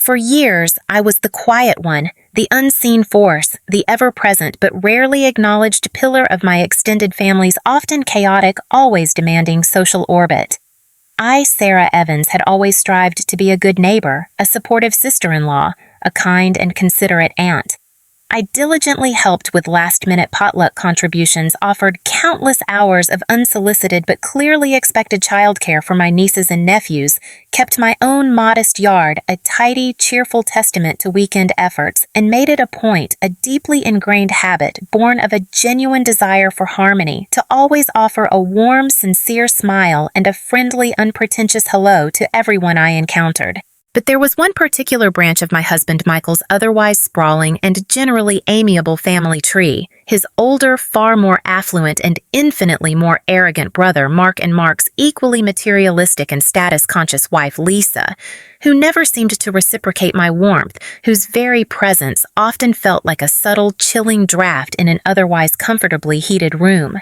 For years, I was the quiet one, the unseen force, the ever-present but rarely acknowledged pillar of my extended family's often chaotic, always demanding social orbit. I, Sarah Evans, had always strived to be a good neighbor, a supportive sister-in-law, a kind and considerate aunt. I diligently helped with last-minute potluck contributions, offered countless hours of unsolicited but clearly expected childcare for my nieces and nephews, kept my own modest yard a tidy, cheerful testament to weekend efforts, and made it a point, a deeply ingrained habit born of a genuine desire for harmony, to always offer a warm, sincere smile and a friendly, unpretentious hello to everyone I encountered. But there was one particular branch of my husband Michael's otherwise sprawling and generally amiable family tree, his older, far more affluent and infinitely more arrogant brother Mark, and Mark's equally materialistic and status-conscious wife Lisa, who never seemed to reciprocate my warmth, whose very presence often felt like a subtle, chilling draft in an otherwise comfortably heated room.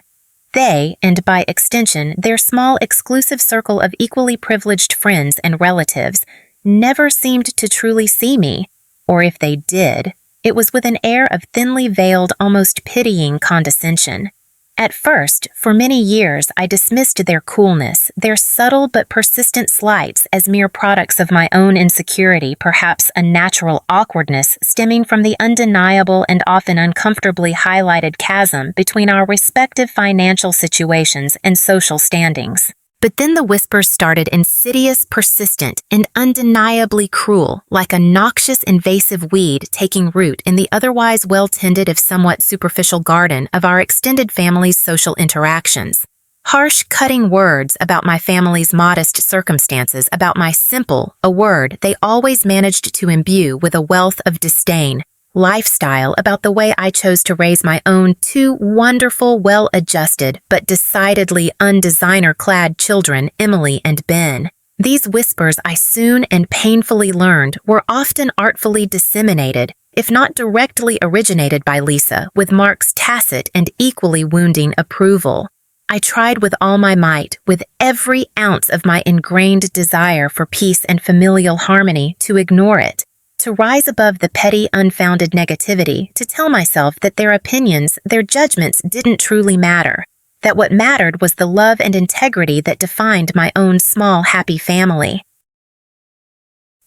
They, and by extension their small exclusive circle of equally privileged friends and relatives, never seemed to truly see me, or if they did, it was with an air of thinly veiled, almost pitying condescension. At first, for many years, I dismissed their coolness, their subtle but persistent slights, as mere products of my own insecurity, perhaps a natural awkwardness stemming from the undeniable and often uncomfortably highlighted chasm between our respective financial situations and social standings. But then the whispers started insidious, persistent, and undeniably cruel, like a noxious, invasive weed taking root in the otherwise well-tended if somewhat superficial garden of our extended family's social interactions. Harsh, cutting words about my family's modest circumstances, about my simple, a word they always managed to imbue with a wealth of disdain, lifestyle, about the way I chose to raise my own two wonderful, well-adjusted, but decidedly undesigner-clad children, Emily and Ben. These whispers, I soon and painfully learned, were often artfully disseminated, if not directly originated by Lisa, with Mark's tacit and equally wounding approval. I tried with all my might, with every ounce of my ingrained desire for peace and familial harmony, to ignore it, to rise above the petty, unfounded negativity, to tell myself that their opinions, their judgments didn't truly matter, that what mattered was the love and integrity that defined my own small, happy family.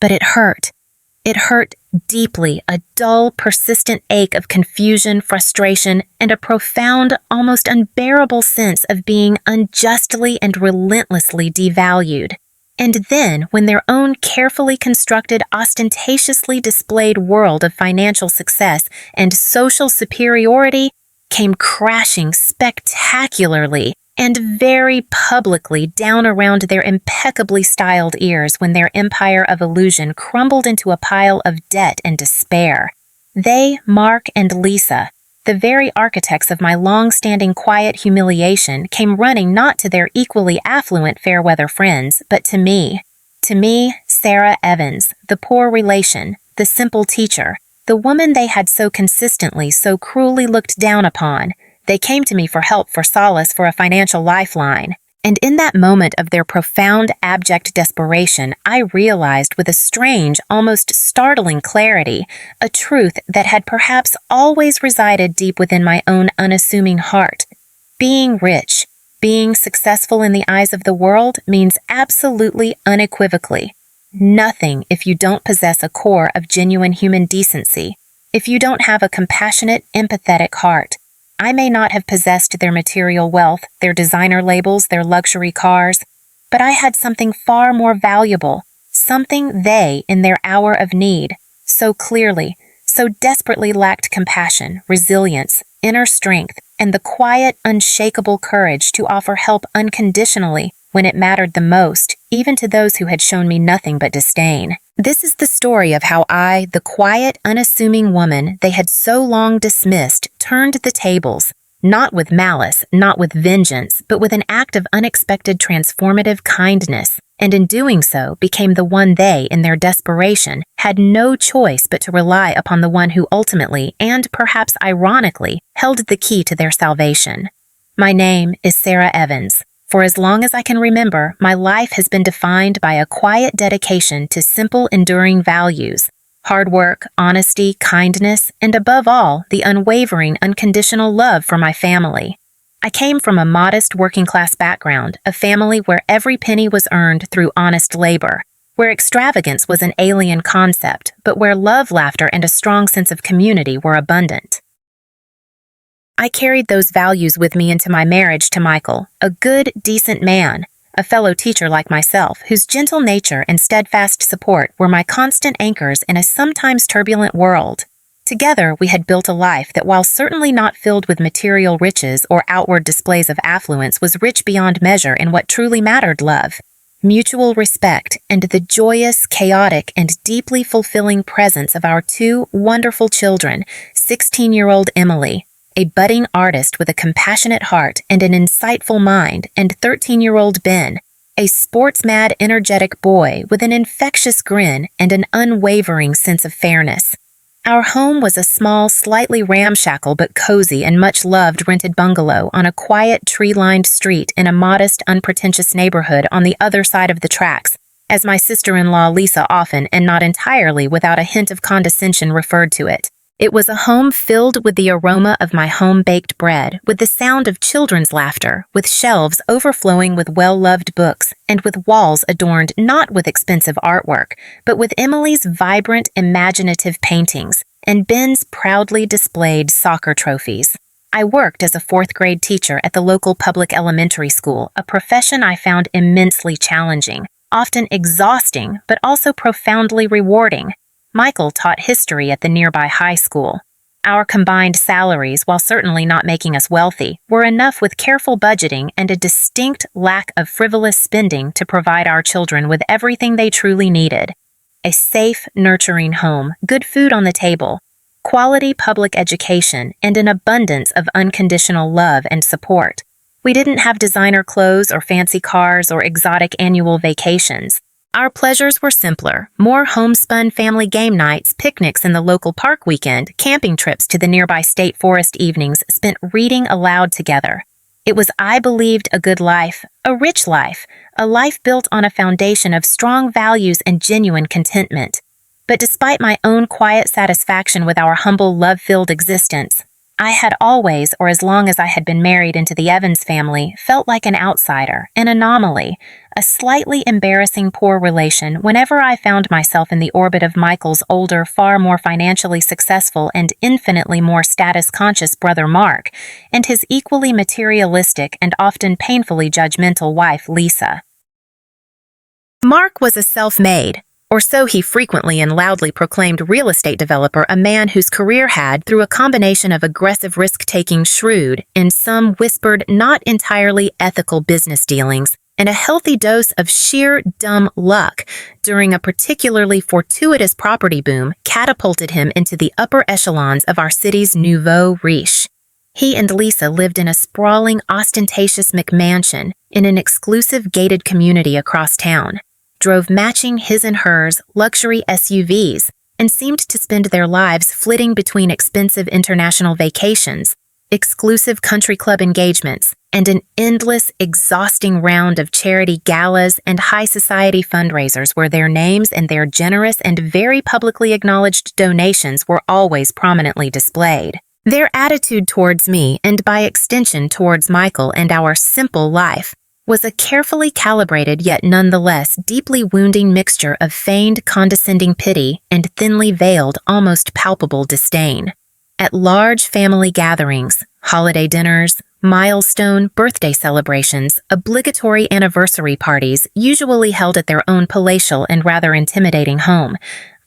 But it hurt. It hurt deeply, a dull, persistent ache of confusion, frustration, and a profound, almost unbearable sense of being unjustly and relentlessly devalued. And then, when their own carefully constructed, ostentatiously displayed world of financial success and social superiority came crashing spectacularly and very publicly down around their impeccably styled ears, when their empire of illusion crumbled into a pile of debt and despair, they, Mark and Lisa, the very architects of my long-standing quiet humiliation, came running not to their equally affluent fair-weather friends, but to me, Sarah Evans, the poor relation, the simple teacher, the woman they had so consistently, so cruelly looked down upon. They came to me for help, for solace, for a financial lifeline. And in that moment of their profound, abject desperation, I realized with a strange, almost startling clarity, a truth that had perhaps always resided deep within my own unassuming heart. Being rich, being successful in the eyes of the world, means absolutely, unequivocally nothing if you don't possess a core of genuine human decency, if you don't have a compassionate, empathetic heart. I may not have possessed their material wealth, their designer labels, their luxury cars, but I had something far more valuable, something they, in their hour of need, so clearly, so desperately lacked: compassion, resilience, inner strength, and the quiet, unshakable courage to offer help unconditionally when it mattered the most, even to those who had shown me nothing but disdain. This is the story of how I, the quiet, unassuming woman they had so long dismissed, turned the tables, not with malice, not with vengeance, but with an act of unexpected transformative kindness, and in doing so became the one they, in their desperation, had no choice but to rely upon, the one who ultimately, and perhaps ironically, held the key to their salvation. My name is Sarah Evans, For as long as I can remember, my life has been defined by a quiet dedication to simple, enduring values: hard work, honesty, kindness, and above all, the unwavering, unconditional love for my family. I came from a modest working-class background, a family where every penny was earned through honest labor, where extravagance was an alien concept, but where love, laughter, and a strong sense of community were abundant. I carried those values with me into my marriage to Michael, a good, decent man, a fellow teacher like myself, whose gentle nature and steadfast support were my constant anchors in a sometimes turbulent world. Together, we had built a life that, while certainly not filled with material riches or outward displays of affluence, was rich beyond measure in what truly mattered: love, mutual respect, and the joyous, chaotic, and deeply fulfilling presence of our two wonderful children, 16-year-old Emily, a budding artist with a compassionate heart and an insightful mind, and 13-year-old Ben, a sports-mad, energetic boy with an infectious grin and an unwavering sense of fairness. Our home was a small, slightly ramshackle but cozy and much-loved rented bungalow on a quiet, tree-lined street in a modest, unpretentious neighborhood on the other side of the tracks, as my sister-in-law Lisa often, and not entirely without a hint of condescension, referred to it. It was a home filled with the aroma of my home-baked bread, with the sound of children's laughter, with shelves overflowing with well-loved books, and with walls adorned not with expensive artwork, but with Emily's vibrant, imaginative paintings, and Ben's proudly displayed soccer trophies. I worked as a fourth-grade teacher at the local public elementary school, a profession I found immensely challenging, often exhausting, but also profoundly rewarding. Michael taught history at the nearby high school. Our combined salaries, while certainly not making us wealthy, were enough with careful budgeting and a distinct lack of frivolous spending to provide our children with everything they truly needed: a safe, nurturing home, good food on the table, quality public education, and an abundance of unconditional love and support. We didn't have designer clothes or fancy cars or exotic annual vacations. Our pleasures were simpler: more homespun family game nights, picnics in the local park weekend, camping trips to the nearby state forest evenings spent reading aloud together. It was, I believed, a good life, a rich life, a life built on a foundation of strong values and genuine contentment. But despite my own quiet satisfaction with our humble, love-filled existence, I had always, or as long as I had been married into the Evans family, felt like an outsider, an anomaly, a slightly embarrassing poor relation whenever I found myself in the orbit of Michael's older, far more financially successful and infinitely more status-conscious brother Mark, and his equally materialistic and often painfully judgmental wife Lisa. Mark was a self-made, or so he frequently and loudly proclaimed, real estate developer, a man whose career had, through a combination of aggressive risk-taking, shrewd, and some whispered not entirely ethical business dealings, and a healthy dose of sheer dumb luck during a particularly fortuitous property boom, catapulted him into the upper echelons of our city's nouveau riche. He and Lisa lived in a sprawling, ostentatious McMansion in an exclusive gated community across town, drove matching his and hers luxury SUVs, and seemed to spend their lives flitting between expensive international vacations, exclusive country club engagements, and an endless, exhausting round of charity galas and high society fundraisers where their names and their generous and very publicly acknowledged donations were always prominently displayed. Their attitude towards me, and by extension towards Michael and our simple life, was a carefully calibrated yet nonetheless deeply wounding mixture of feigned condescending pity and thinly veiled, almost palpable disdain. At large family gatherings, holiday dinners, milestone birthday celebrations, obligatory anniversary parties usually held at their own palatial and rather intimidating home,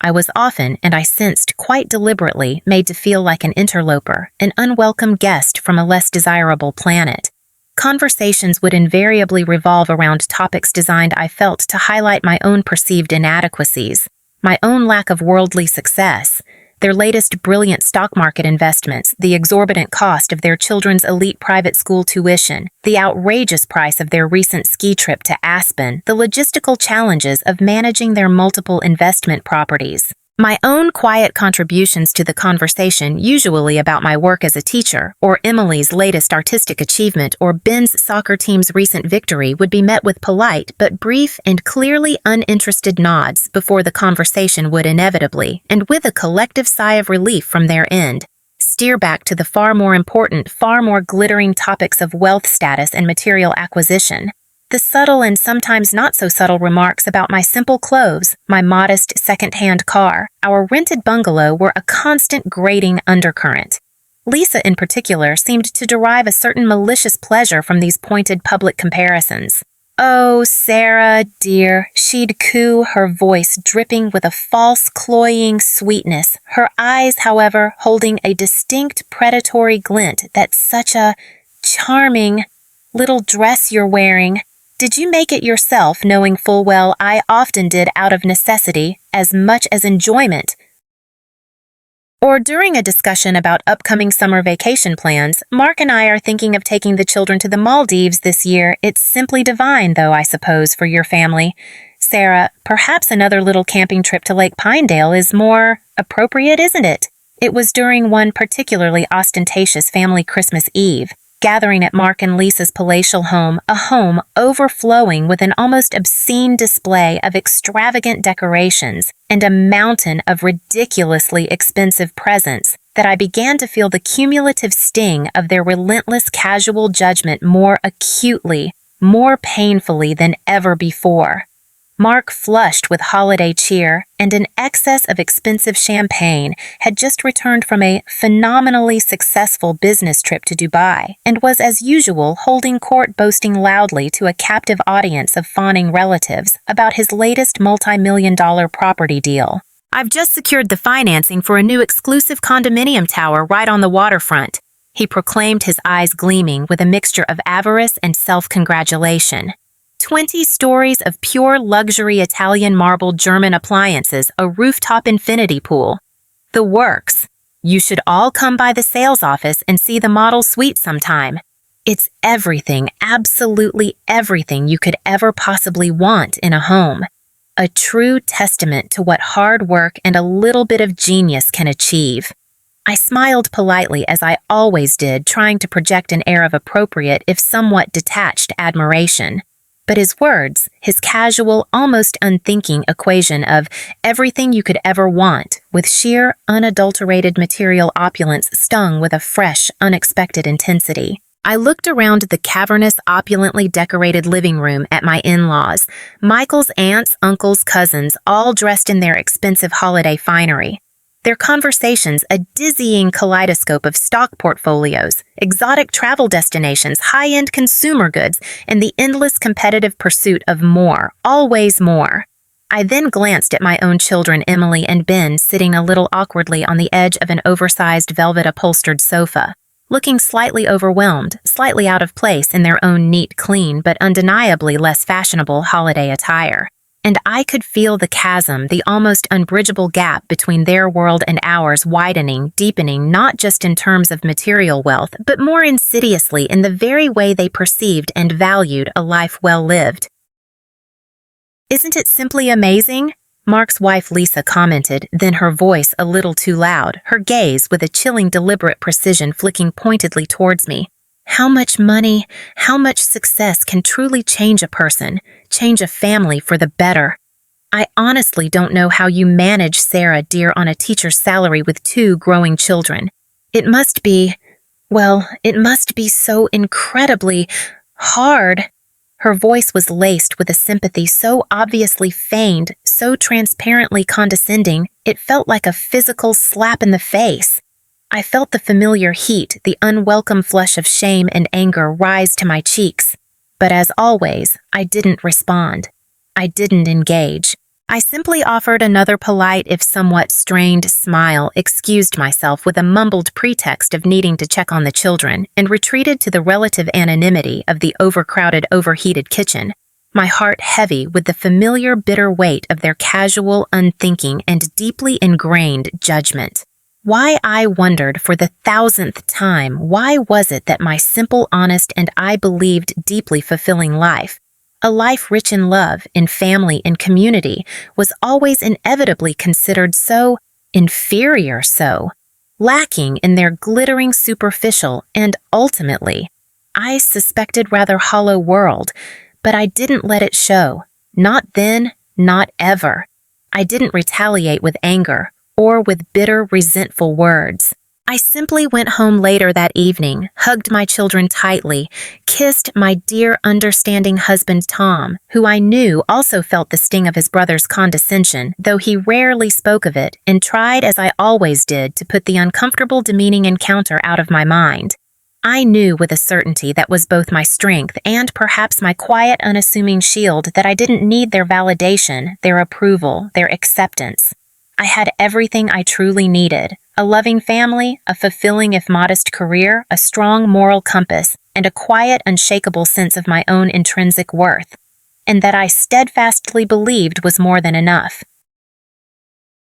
I was often, and I sensed quite deliberately, made to feel like an interloper, an unwelcome guest from a less desirable planet. Conversations would invariably revolve around topics designed, I felt, to highlight my own perceived inadequacies, my own lack of worldly success, their latest brilliant stock market investments, the exorbitant cost of their children's elite private school tuition, the outrageous price of their recent ski trip to Aspen, the logistical challenges of managing their multiple investment properties, My own quiet contributions to the conversation, usually about my work as a teacher, or Emily's latest artistic achievement, or Ben's soccer team's recent victory, would be met with polite but brief and clearly uninterested nods before the conversation would inevitably, and with a collective sigh of relief from their end, steer back to the far more important, far more glittering topics of wealth status and material acquisition. The subtle and sometimes not so subtle remarks about my simple clothes, my modest second-hand car, our rented bungalow were a constant grating undercurrent. Lisa in particular seemed to derive a certain malicious pleasure from these pointed public comparisons. "Oh, Sarah, dear," she'd coo, her voice dripping with a false, cloying sweetness, her eyes, however, holding a distinct predatory glint. "That's such a charming little dress you're wearing. Did you make it yourself, knowing full well I often did out of necessity, as much as enjoyment?" Or during a discussion about upcoming summer vacation plans, "Mark and I are thinking of taking the children to the Maldives this year. It's simply divine, though, I suppose, for your family. Sarah, perhaps another little camping trip to Lake Pinedale is more appropriate, isn't it?" It was during one particularly ostentatious family Christmas Eve, gathering at Mark and Lisa's palatial home, a home overflowing with an almost obscene display of extravagant decorations and a mountain of ridiculously expensive presents, that I began to feel the cumulative sting of their relentless casual judgment more acutely, more painfully than ever before. Mark, flushed with holiday cheer and an excess of expensive champagne, had just returned from a phenomenally successful business trip to Dubai and was, as usual, holding court, boasting loudly to a captive audience of fawning relatives about his latest multi-million-dollar property deal. "I've just secured the financing for a new exclusive condominium tower right on the waterfront," he proclaimed, his eyes gleaming with a mixture of avarice and self-congratulation. 20 stories of pure luxury Italian marble German appliances, a rooftop infinity pool. The works. You should all come by the sales office and see the model suite sometime. It's everything, absolutely everything you could ever possibly want in a home. A true testament to what hard work and a little bit of genius can achieve. I smiled politely, as I always did, trying to project an air of appropriate, if somewhat detached, admiration. But his words, his casual, almost unthinking equation of everything you could ever want, with sheer, unadulterated material opulence, stung with a fresh, unexpected intensity. I looked around the cavernous, opulently decorated living room at my in-laws, Michael's aunts, uncles, cousins, all dressed in their expensive holiday finery. Their conversations a dizzying kaleidoscope of stock portfolios, exotic travel destinations, high-end consumer goods, and the endless competitive pursuit of more, always more. I then glanced at my own children, Emily and Ben, sitting a little awkwardly on the edge of an oversized velvet-upholstered sofa, looking slightly overwhelmed, slightly out of place in their own neat, clean, but undeniably less fashionable holiday attire. And I could feel the chasm, the almost unbridgeable gap between their world and ours widening, deepening, not just in terms of material wealth, but more insidiously in the very way they perceived and valued a life well lived. "Isn't it simply amazing?" Mark's wife Lisa commented, then her voice a little too loud, her gaze with a chilling deliberate precision flicking pointedly towards me. "How much money, how much success can truly change a person, change a family for the better. I honestly don't know how you manage, Sarah, dear, on a teacher's salary with 2 growing children. It must be, well, it must be so incredibly hard." Her voice was laced with a sympathy so obviously feigned, so transparently condescending, it felt like a physical slap in the face. I felt the familiar heat, the unwelcome flush of shame and anger rise to my cheeks. But as always, I didn't respond. I didn't engage. I simply offered another polite, if somewhat strained, smile, excused myself with a mumbled pretext of needing to check on the children, and retreated to the relative anonymity of the overcrowded, overheated kitchen, my heart heavy with the familiar bitter weight of their casual, unthinking, and deeply ingrained judgment. Why, I wondered for the 1,000th time, why was it that my simple, honest, and I believed deeply fulfilling life, A life rich in love, in family, in community, was always inevitably considered so inferior, so lacking in their glittering superficial and, ultimately, I suspected rather hollow world, but I didn't let it show. Not then, not ever. I didn't retaliate with anger or with bitter, resentful words. I simply went home later that evening, hugged my children tightly, kissed my dear, understanding husband Tom, who I knew also felt the sting of his brother's condescension, though he rarely spoke of it, and tried, as I always did, to put the uncomfortable, demeaning encounter out of my mind. I knew with a certainty that was both my strength and perhaps my quiet, unassuming shield that I didn't need their validation, their approval, their acceptance. I had everything I truly needed: a loving family, a fulfilling if modest career, a strong moral compass, and a quiet, unshakable sense of my own intrinsic worth, and that I steadfastly believed was more than enough.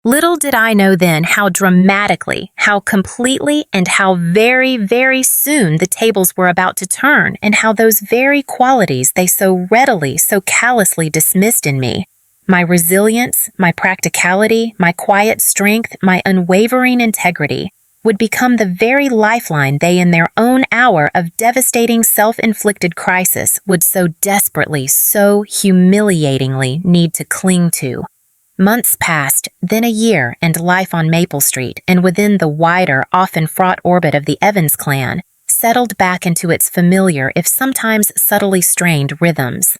Little did I know then how dramatically, how completely, and how very, very soon the tables were about to turn, and how those very qualities they so readily, so callously dismissed in me, my resilience, my practicality, my quiet strength, my unwavering integrity, would become the very lifeline they in their own hour of devastating self-inflicted crisis would so desperately, so humiliatingly need to cling to. Months passed, then a year, and life on Maple Street, and within the wider, often fraught orbit of the Evans clan, settled back into its familiar, if sometimes subtly strained, rhythms.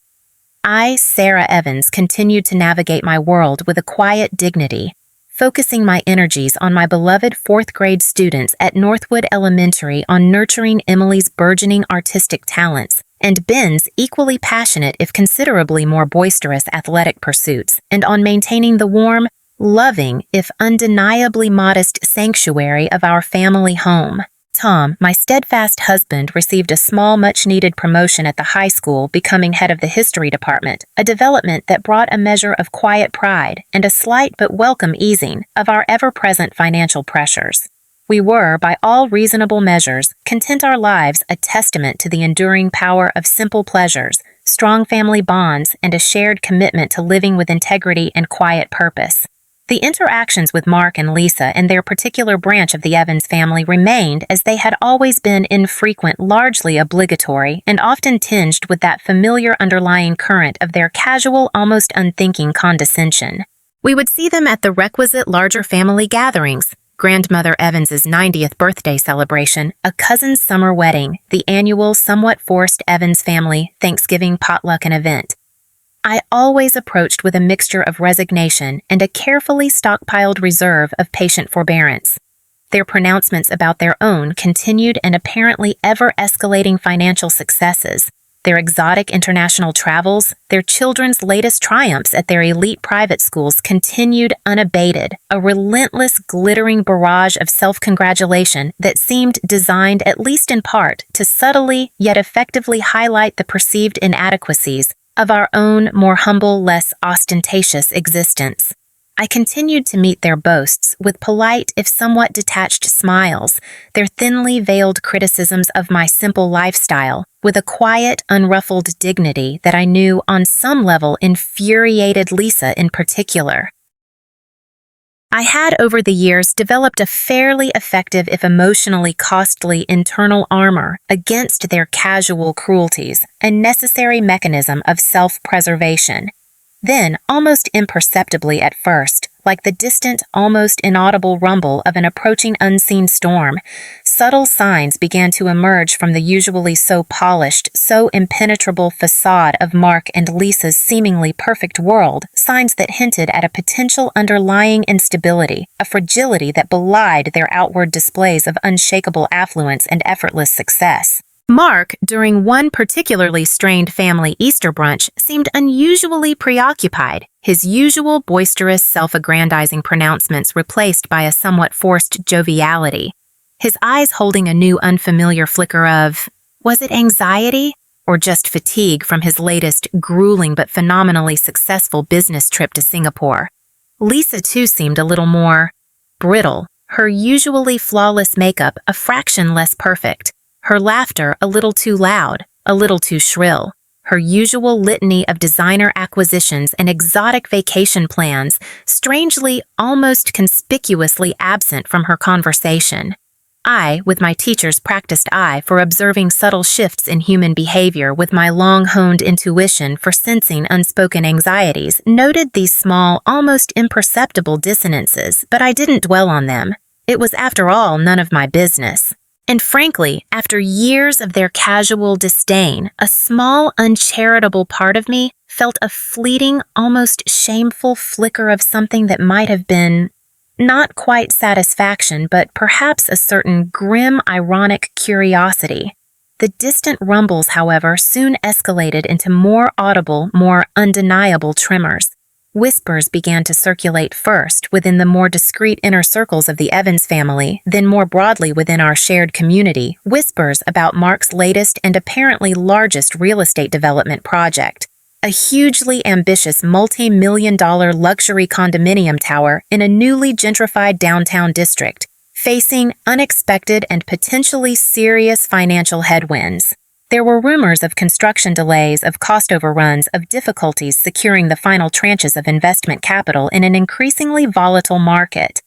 I, Sarah Evans, continued to navigate my world with a quiet dignity, focusing my energies on my beloved fourth-grade students at Northwood Elementary, on nurturing Emily's burgeoning artistic talents, and Ben's equally passionate if considerably more boisterous athletic pursuits, and on maintaining the warm, loving, if undeniably modest sanctuary of our family home. Tom, my steadfast husband, received a small, much-needed promotion at the high school, becoming head of the history department, a development that brought a measure of quiet pride and a slight but welcome easing of our ever-present financial pressures. We were, by all reasonable measures, content our lives a testament to the enduring power of simple pleasures, strong family bonds, and a shared commitment to living with integrity and quiet purpose. The interactions with Mark and Lisa and their particular branch of the Evans family remained as they had always been: infrequent, largely obligatory, and often tinged with that familiar underlying current of their casual, almost unthinking condescension. We would see them at the requisite larger family gatherings: Grandmother Evans's 90th birthday celebration, a cousin's summer wedding, the annual, somewhat forced Evans family Thanksgiving potluck and event. I always approached with a mixture of resignation and a carefully stockpiled reserve of patient forbearance. Their pronouncements about their own continued and apparently ever-escalating financial successes, their exotic international travels, their children's latest triumphs at their elite private schools continued unabated, a relentless, glittering barrage of self-congratulation that seemed designed, at least in part, to subtly yet effectively highlight the perceived inadequacies of our own more humble, less ostentatious existence. I continued to meet their boasts with polite, if somewhat detached smiles, their thinly veiled criticisms of my simple lifestyle, with a quiet, unruffled dignity that I knew on some level infuriated Lisa in particular. I had over the years developed a fairly effective, if emotionally costly, internal armor against their casual cruelties, a necessary mechanism of self-preservation. Then, almost imperceptibly at first, like the distant, almost inaudible rumble of an approaching unseen storm, subtle signs began to emerge from the usually so polished, so impenetrable facade of Mark and Lisa's seemingly perfect world, signs that hinted at a potential underlying instability, a fragility that belied their outward displays of unshakable affluence and effortless success. Mark, during one particularly strained family Easter brunch, seemed unusually preoccupied, his usual boisterous, self-aggrandizing pronouncements replaced by a somewhat forced joviality, his eyes holding a new unfamiliar flicker of, was it anxiety, or just fatigue from his latest grueling but phenomenally successful business trip to Singapore. Lisa, too, seemed a little more brittle, her usually flawless makeup a fraction less perfect, her laughter a little too loud, a little too shrill, her usual litany of designer acquisitions and exotic vacation plans, strangely, almost conspicuously absent from her conversation. I, with my teacher's practiced eye for observing subtle shifts in human behavior with my long-honed intuition for sensing unspoken anxieties, noted these small, almost imperceptible dissonances, but I didn't dwell on them. It was, after all, none of my business. And frankly, after years of their casual disdain, a small, uncharitable part of me felt a fleeting, almost shameful flicker of something that might have been not quite satisfaction, but perhaps a certain grim, ironic curiosity. The distant rumbles, however, soon escalated into more audible, more undeniable tremors. Whispers began to circulate first within the more discreet inner circles of the Evans family, then more broadly within our shared community, whispers about Mark's latest and apparently largest real estate development project. A hugely ambitious multi-million-dollar luxury condominium tower in a newly gentrified downtown district, facing unexpected and potentially serious financial headwinds. There were rumors of construction delays, of cost overruns, of difficulties securing the final tranches of investment capital in an increasingly volatile market.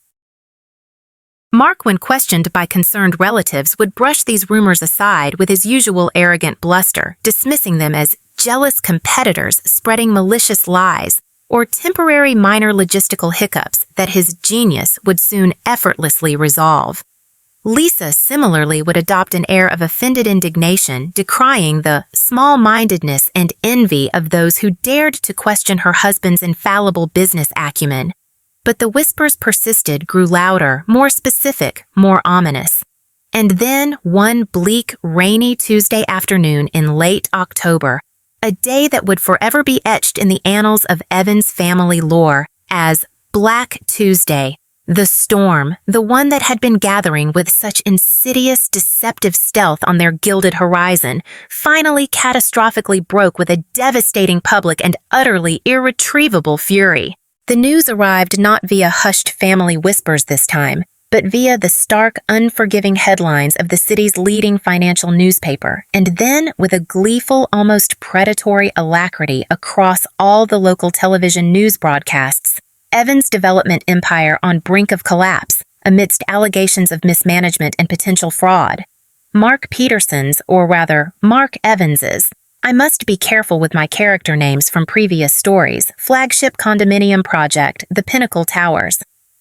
Mark, when questioned by concerned relatives, would brush these rumors aside with his usual arrogant bluster, dismissing them as jealous competitors spreading malicious lies, or temporary minor logistical hiccups that his genius would soon effortlessly resolve. Lisa similarly would adopt an air of offended indignation, decrying the small-mindedness and envy of those who dared to question her husband's infallible business acumen. But the whispers persisted, grew louder, more specific, more ominous. And then, one bleak, rainy Tuesday afternoon in late October, a day that would forever be etched in the annals of Evans family lore as Black Tuesday, the storm, the one that had been gathering with such insidious, deceptive stealth on their gilded horizon, finally catastrophically broke with a devastating public and utterly irretrievable fury. The news arrived not via hushed family whispers this time, but via the stark, unforgiving headlines of the city's leading financial newspaper, and then with a gleeful, almost predatory alacrity across all the local television news broadcasts. Evans' development empire on brink of collapse, amidst allegations of mismanagement and potential fraud. Mark Peterson's, or rather, Mark Evans's, I must be careful with my character names from previous stories, flagship condominium project, the Pinnacle Towers.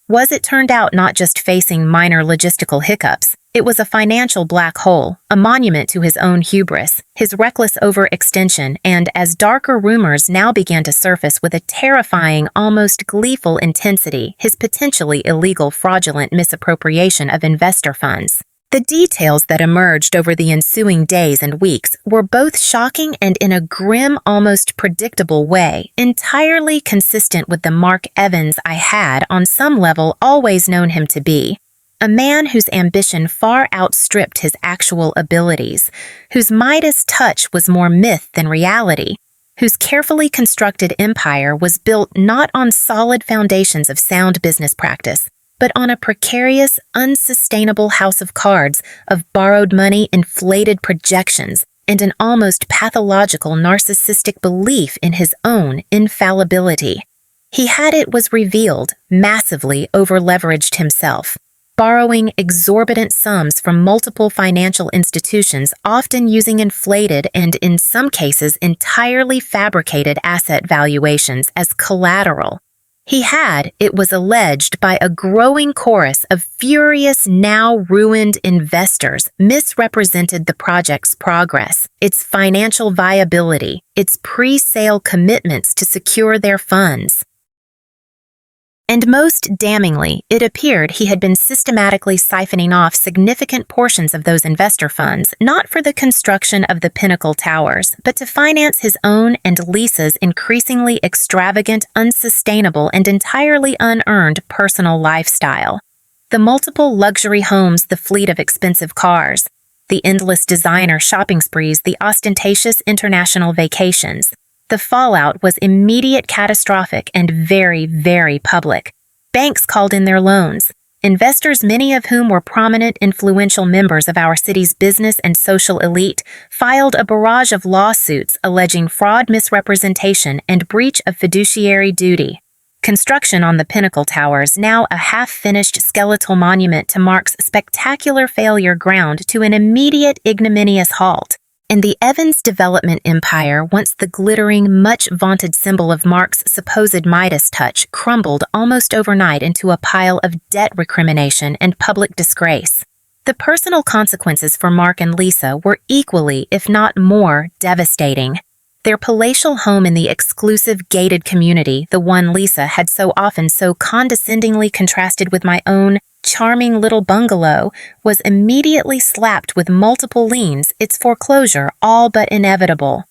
Was, it turned out, not just facing minor logistical hiccups. It was a financial black hole, a monument to his own hubris, his reckless overextension, and as darker rumors now began to surface with a terrifying, almost gleeful intensity, his potentially illegal fraudulent misappropriation of investor funds. The details that emerged over the ensuing days and weeks were both shocking and, in a grim, almost predictable way, entirely consistent with the Mark Evans I had, on some level, always known him to be. A man whose ambition far outstripped his actual abilities, whose Midas touch was more myth than reality, whose carefully constructed empire was built not on solid foundations of sound business practice, but on a precarious, unsustainable house of cards of borrowed money, inflated projections, and an almost pathological narcissistic belief in his own infallibility. He had, it was revealed, massively over-leveraged himself, borrowing exorbitant sums from multiple financial institutions, often using inflated and, in some cases, entirely fabricated asset valuations as collateral. He had, it was alleged by a growing chorus of furious, now ruined investors, misrepresented the project's progress, its financial viability, its pre-sale commitments to secure their funds. And most damningly, it appeared he had been systematically siphoning off significant portions of those investor funds, not for the construction of the Pinnacle Towers, but to finance his own and Lisa's increasingly extravagant, unsustainable, and entirely unearned personal lifestyle. The multiple luxury homes, the fleet of expensive cars, the endless designer shopping sprees, the ostentatious international vacations. The fallout was immediate, catastrophic, and very, very public. Banks called in their loans. Investors, many of whom were prominent, influential members of our city's business and social elite, filed a barrage of lawsuits alleging fraud, misrepresentation, and breach of fiduciary duty. Construction on the Pinnacle Towers, now a half-finished skeletal monument to Mark's spectacular failure, ground to an immediate ignominious halt. And the Evans development empire, once the glittering, much-vaunted symbol of Mark's supposed Midas touch, crumbled almost overnight into a pile of debt recrimination and public disgrace. The personal consequences for Mark and Lisa were equally, if not more, devastating. Their palatial home in the exclusive gated community, the one Lisa had so often so condescendingly contrasted with my own charming little bungalow, was immediately slapped with multiple liens, its foreclosure all but inevitable.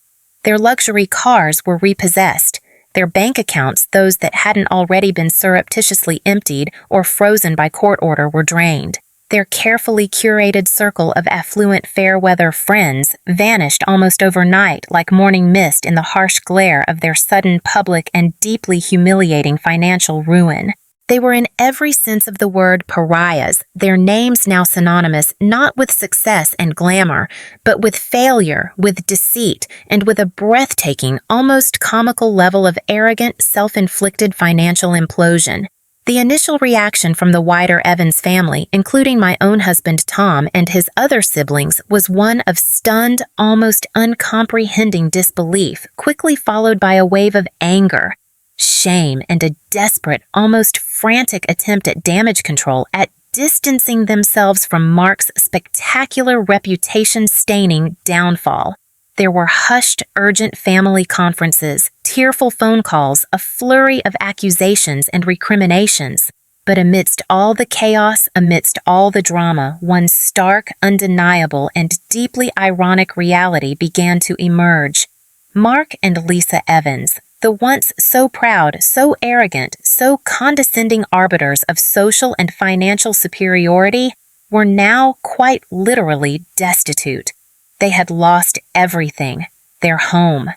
Their luxury cars were repossessed. Their bank accounts, those that hadn't already been surreptitiously emptied or frozen by court order, were drained. Their carefully curated circle of affluent fair-weather friends vanished almost overnight like morning mist in the harsh glare of their sudden public and deeply humiliating financial ruin. They were in every sense of the word pariahs, their names now synonymous not with success and glamour, but with failure, with deceit, and with a breathtaking, almost comical level of arrogant, self-inflicted financial implosion. The initial reaction from the wider Evans family, including my own husband Tom and his other siblings, was one of stunned, almost uncomprehending disbelief, quickly followed by a wave of anger, shame, and a desperate, almost frantic attempt at damage control, at distancing themselves from Mark's spectacular reputation-staining downfall. There were hushed, urgent family conferences, tearful phone calls, a flurry of accusations and recriminations. But amidst all the chaos, amidst all the drama, one stark, undeniable, and deeply ironic reality began to emerge. Mark and Lisa Evans, the once so proud, so arrogant, so condescending arbiters of social and financial superiority, were now quite literally destitute. They had lost everything: their home,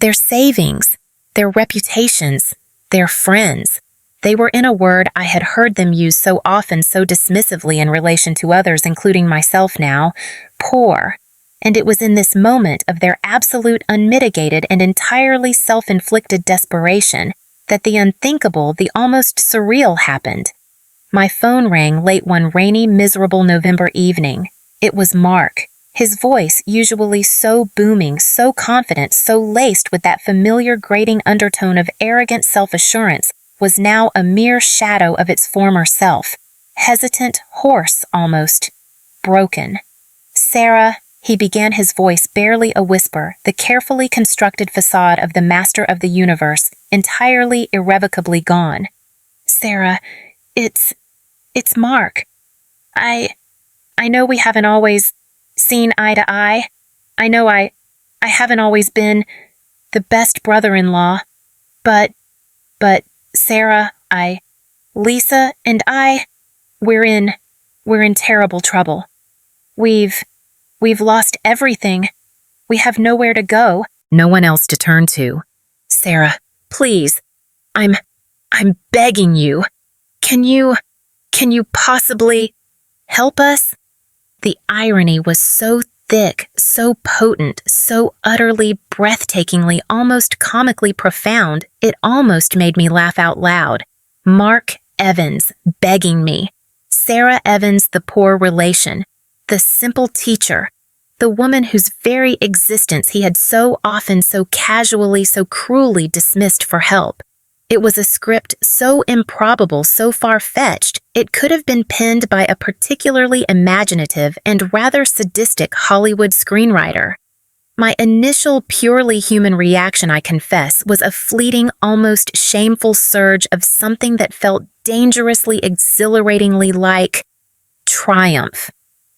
their savings, their reputations, their friends. They were, in a word I had heard them use so often, so dismissively in relation to others, including myself now, poor. And it was in this moment of their absolute, unmitigated, and entirely self-inflicted desperation that the unthinkable, the almost surreal happened. My phone rang late one rainy, miserable November evening. It was Mark. His voice, usually so booming, so confident, so laced with that familiar grating undertone of arrogant self-assurance, was now a mere shadow of its former self. Hesitant, hoarse almost, broken. "Sarah," he began, his voice barely a whisper, the carefully constructed facade of the master of the universe entirely, irrevocably gone. "Sarah, it's Mark. I know we haven't always seen eye to eye. I know I haven't always been the best brother-in-law, but Sarah, Lisa and we're in terrible trouble. We've lost everything. We have nowhere to go, no one else to turn to. Sarah, please, I'm begging you. Can you possibly help us?" The irony was so thick, so potent, so utterly, breathtakingly, almost comically profound, it almost made me laugh out loud. Mark Evans begging me. Sarah Evans, the poor relation, the simple teacher, the woman whose very existence he had so often, so casually, so cruelly dismissed for help. It was a script so improbable, so far-fetched, it could have been penned by a particularly imaginative and rather sadistic Hollywood screenwriter. My initial purely human reaction, I confess, was a fleeting, almost shameful surge of something that felt dangerously, exhilaratingly like triumph.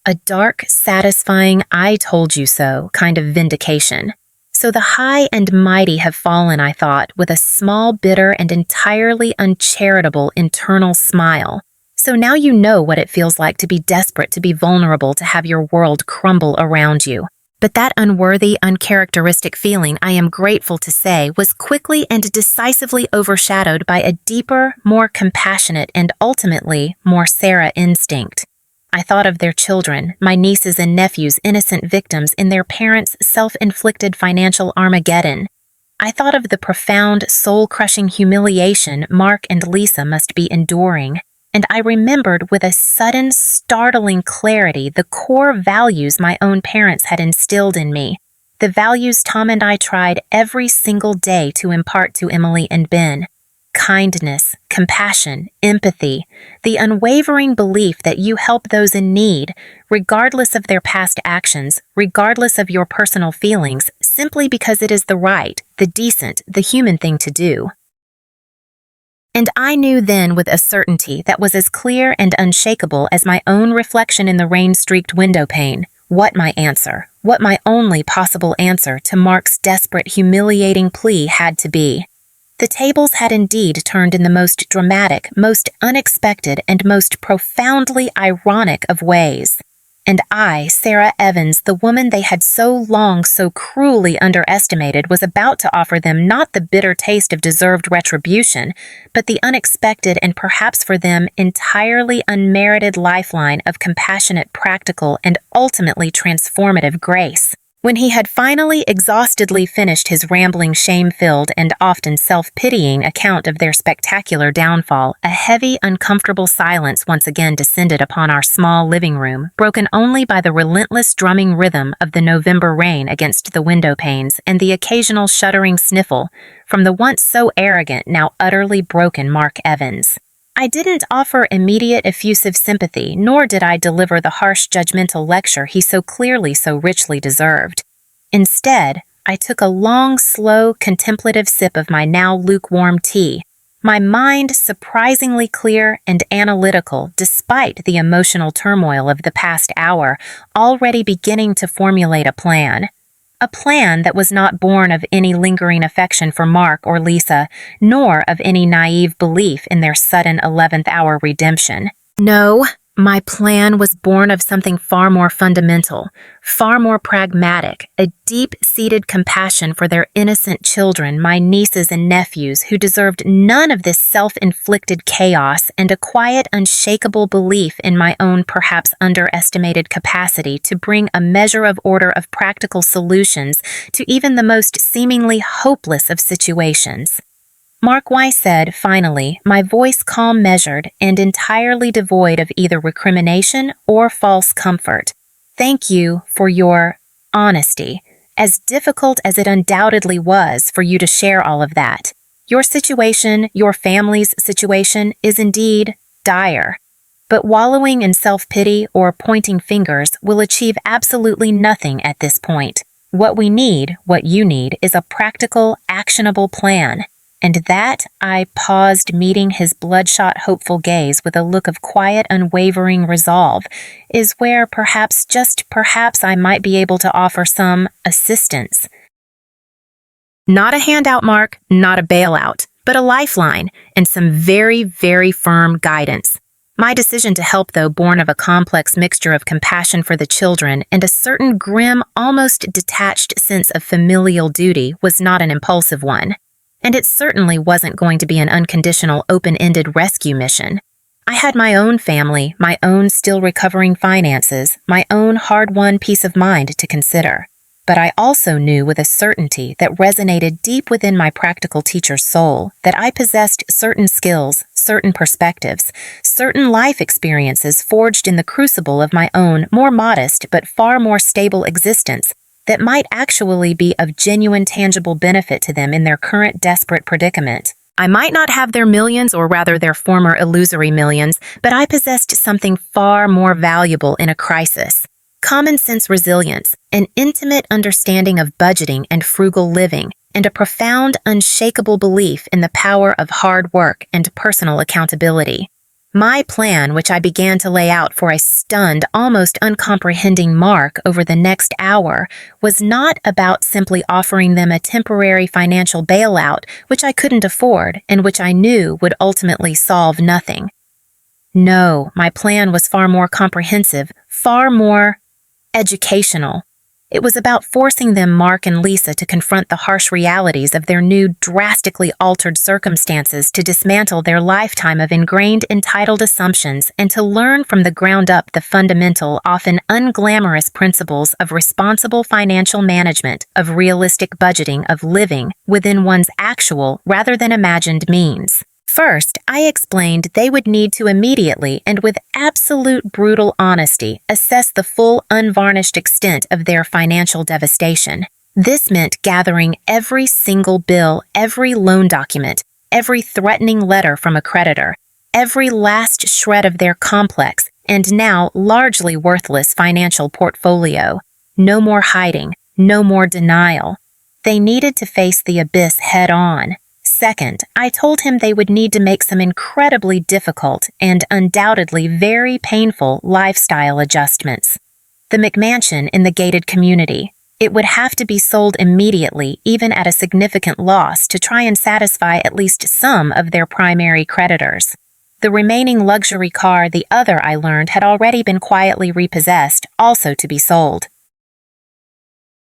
A dark, satisfying, I told you so kind of vindication. So the high and mighty have fallen, I thought, with a small, bitter, and entirely uncharitable internal smile. So now you know what it feels like to be desperate, to be vulnerable, to have your world crumble around you. But that unworthy, uncharacteristic feeling, I am grateful to say, was quickly and decisively overshadowed by a deeper, more compassionate, and ultimately more Sarah instinct. I thought of their children, my nieces and nephews, innocent victims in their parents' self-inflicted financial Armageddon. I thought of the profound, soul-crushing humiliation Mark and Lisa must be enduring, and I remembered with a sudden, startling clarity the core values my own parents had instilled in me, the values Tom and I tried every single day to impart to Emily and Ben. Kindness, compassion, empathy, the unwavering belief that you help those in need, regardless of their past actions, regardless of your personal feelings, simply because it is the right, the decent, the human thing to do. And I knew then with a certainty that was as clear and unshakable as my own reflection in the rain-streaked window pane, what my answer, what my only possible answer to Mark's desperate, humiliating plea had to be. The tables had indeed turned in the most dramatic, most unexpected, and most profoundly ironic of ways. And I, Sarah Evans, the woman they had so long, so cruelly underestimated, was about to offer them not the bitter taste of deserved retribution, but the unexpected and perhaps for them entirely unmerited lifeline of compassionate, practical, and ultimately transformative grace. When he had finally exhaustedly finished his rambling, shame-filled, and often self-pitying account of their spectacular downfall, a heavy, uncomfortable silence once again descended upon our small living room, broken only by the relentless drumming rhythm of the November rain against the window panes and the occasional shuddering sniffle from the once so arrogant, now utterly broken Mark Evans. I didn't offer immediate effusive sympathy, nor did I deliver the harsh judgmental lecture he so clearly, so richly deserved. Instead, I took a long, slow, contemplative sip of my now lukewarm tea, my mind surprisingly clear and analytical despite the emotional turmoil of the past hour, already beginning to formulate a plan. A plan that was not born of any lingering affection for Mark or Lisa, nor of any naive belief in their sudden 11th-hour redemption. No, my plan was born of something far more fundamental, far more pragmatic, a deep-seated compassion for their innocent children, my nieces and nephews, who deserved none of this self-inflicted chaos, and a quiet, unshakable belief in my own perhaps underestimated capacity to bring a measure of order of practical solutions to even the most seemingly hopeless of situations. Mark Weiss said, finally, my voice calm measured and entirely devoid of either recrimination or false comfort. Thank you for your honesty, as difficult as it undoubtedly was for you to share all of that. Your situation, your family's situation, is indeed dire. But wallowing in self-pity or pointing fingers will achieve absolutely nothing at this point. What we need, what you need, is a practical, actionable plan. And that, I paused, meeting his bloodshot, hopeful gaze with a look of quiet, unwavering resolve, is where perhaps, just perhaps, I might be able to offer some assistance. Not a handout, Mark, not a bailout, but a lifeline and some very, very firm guidance. My decision to help, though born of a complex mixture of compassion for the children and a certain grim, almost detached sense of familial duty, was not an impulsive one. And it certainly wasn't going to be an unconditional, open-ended rescue mission. I had my own family, my own still recovering finances, my own hard-won peace of mind to consider. But I also knew with a certainty that resonated deep within my practical teacher's soul that I possessed certain skills, certain perspectives, certain life experiences forged in the crucible of my own more modest but far more stable existence that might actually be of genuine, tangible benefit to them in their current desperate predicament. I might not have their millions, or rather their former illusory millions, but I possessed something far more valuable in a crisis. Common sense resilience, an intimate understanding of budgeting and frugal living, and a profound, unshakable belief in the power of hard work and personal accountability. My plan, which I began to lay out for a stunned, almost uncomprehending Mark over the next hour, was not about simply offering them a temporary financial bailout, which I couldn't afford and which I knew would ultimately solve nothing. No, my plan was far more comprehensive, far more educational. It was about forcing them, Mark and Lisa, to confront the harsh realities of their new, drastically altered circumstances, to dismantle their lifetime of ingrained, entitled assumptions, and to learn from the ground up the fundamental, often unglamorous principles of responsible financial management, of realistic budgeting, of living within one's actual rather than imagined means. First, I explained they would need to immediately and with absolute brutal honesty assess the full, unvarnished extent of their financial devastation. This meant gathering every single bill, every loan document, every threatening letter from a creditor, every last shred of their complex and now largely worthless financial portfolio. No more hiding, no more denial. They needed to face the abyss head-on. Second, I told him they would need to make some incredibly difficult and undoubtedly very painful lifestyle adjustments. The McMansion in the gated community. It would have to be sold immediately, even at a significant loss, to try and satisfy at least some of their primary creditors. The remaining luxury car, the other, I learned, had already been quietly repossessed, also to be sold.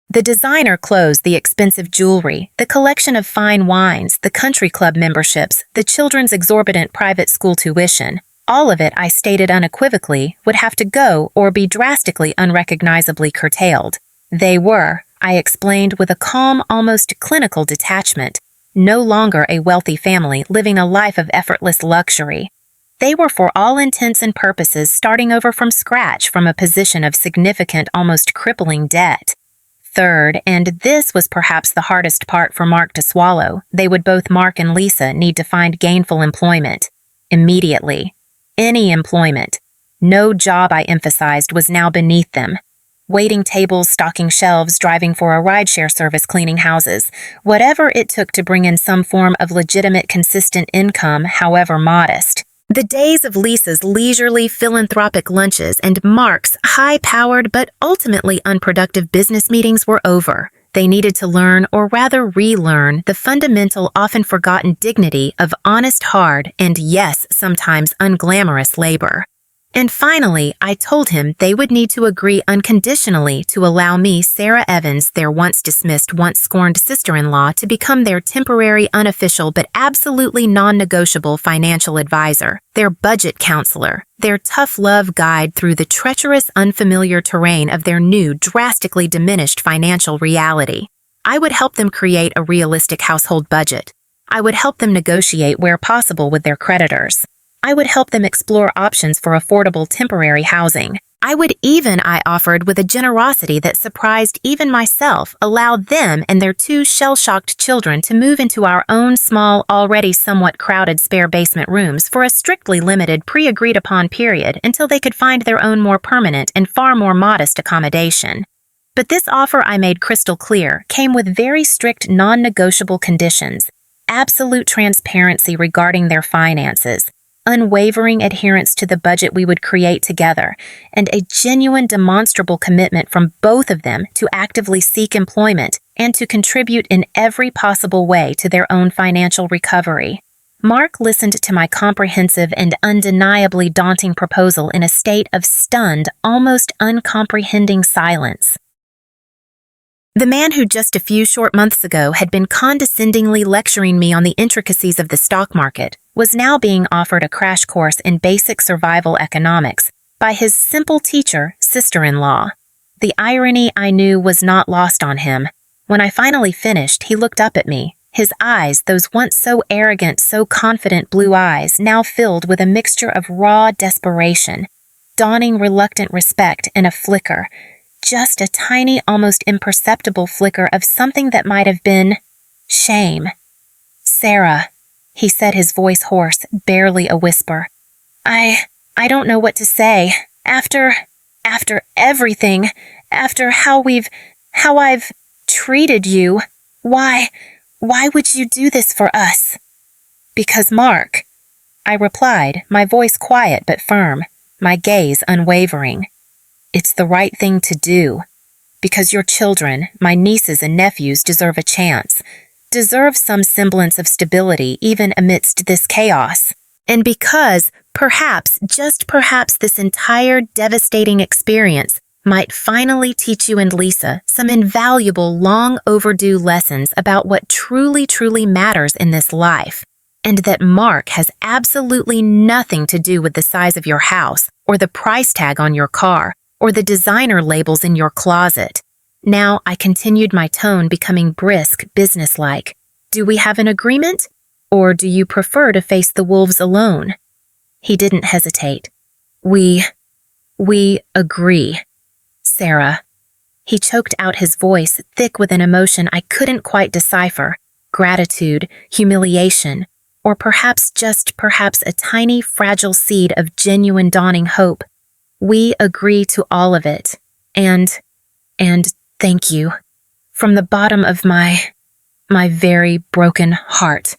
The designer clothes, the expensive jewelry, the collection of fine wines, the country club memberships, the children's exorbitant private school tuition, all of it, I stated unequivocally, would have to go or be drastically unrecognizably curtailed. They were, I explained with a calm, almost clinical detachment, no longer a wealthy family living a life of effortless luxury. They were for all intents and purposes starting over from scratch from a position of significant, almost crippling debt. Third, and this was perhaps the hardest part for Mark to swallow, they would both, Mark and Lisa, need to find gainful employment. Immediately. Any employment. No job, I emphasized, was now beneath them. Waiting tables, stocking shelves, driving for a rideshare service, cleaning houses. Whatever it took to bring in some form of legitimate, consistent income, however modest. The days of Lisa's leisurely, philanthropic lunches and Mark's high-powered but ultimately unproductive business meetings were over. They needed to learn, or rather relearn, the fundamental, often forgotten dignity of honest, hard, and yes, sometimes unglamorous labor. And finally, I told him they would need to agree unconditionally to allow me, Sarah Evans, their once-dismissed, once-scorned sister-in-law, to become their temporary, unofficial, but absolutely non-negotiable financial advisor, their budget counselor, their tough love guide through the treacherous, unfamiliar terrain of their new, drastically diminished financial reality. I would help them create a realistic household budget. I would help them negotiate where possible with their creditors. I would help them explore options for affordable temporary housing. I would even, I offered with a generosity that surprised even myself, allow them and their two shell-shocked children to move into our own small, already somewhat crowded spare basement rooms for a strictly limited, pre-agreed-upon period until they could find their own more permanent and far more modest accommodation. But this offer, I made crystal clear, came with very strict non-negotiable conditions: absolute transparency regarding their finances, unwavering adherence to the budget we would create together, and a genuine, demonstrable commitment from both of them to actively seek employment and to contribute in every possible way to their own financial recovery. Mark listened to my comprehensive and undeniably daunting proposal in a state of stunned, almost uncomprehending silence. The man who just a few short months ago had been condescendingly lecturing me on the intricacies of the stock market was now being offered a crash course in basic survival economics by his simple teacher, sister-in-law. The irony, I knew, was not lost on him. When I finally finished, he looked up at me. His eyes, those once so arrogant, so confident blue eyes, now filled with a mixture of raw desperation, dawning reluctant respect, and a flicker, just a tiny, almost imperceptible flicker of something that might have been shame. "Sarah," he said, his voice hoarse, barely a whisper. I don't know what to say. After everything, after how I've treated you, why would you do this for us?" "Because, Mark," I replied, my voice quiet but firm, my gaze unwavering. "It's the right thing to do. Because your children, my nieces and nephews, deserve a chance, deserve some semblance of stability even amidst this chaos. And because, perhaps, just perhaps, this entire devastating experience might finally teach you and Lisa some invaluable, long overdue lessons about what truly matters in this life, and that Mark has absolutely nothing to do with the size of your house, or the price tag on your car, or the designer labels in your closet. Now I continued, my tone becoming brisk, businesslike. Do we have an agreement? Or do you prefer to face the wolves alone? He didn't hesitate. We agree, Sarah. He choked out, his voice thick with an emotion I couldn't quite decipher. Gratitude, humiliation, or perhaps a tiny, fragile seed of genuine dawning hope. We agree to all of it. And thank you. From the bottom of my very broken heart.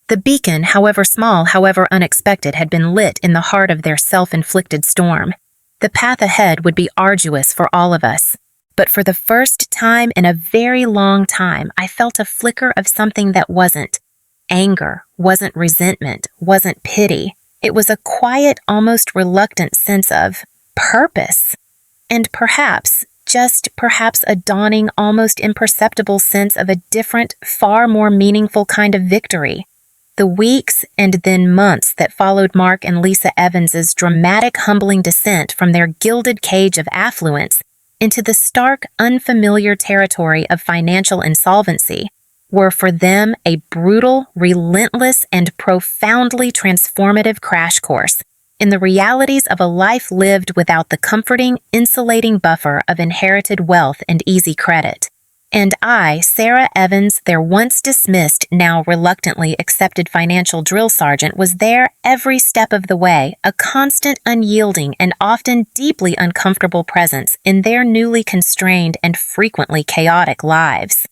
The beacon, however small, however unexpected, had been lit in the heart of their self-inflicted storm. The path ahead would be arduous for all of us. But for the first time in a very long time, I felt a flicker of something that wasn't anger, wasn't resentment, wasn't pity. It was a quiet, almost reluctant sense of purpose. And perhaps a dawning, almost imperceptible sense of a different, far more meaningful kind of victory. The weeks and then months that followed Mark and Lisa Evans's dramatic, humbling descent from their gilded cage of affluence into the stark, unfamiliar territory of financial insolvency were for them a brutal, relentless, and profoundly transformative crash course in the realities of a life lived without the comforting, insulating buffer of inherited wealth and easy credit. And I, Sarah Evans, their once dismissed, now reluctantly accepted financial drill sergeant, was there every step of the way, a constant, unyielding, and often deeply uncomfortable presence in their newly constrained and frequently chaotic lives.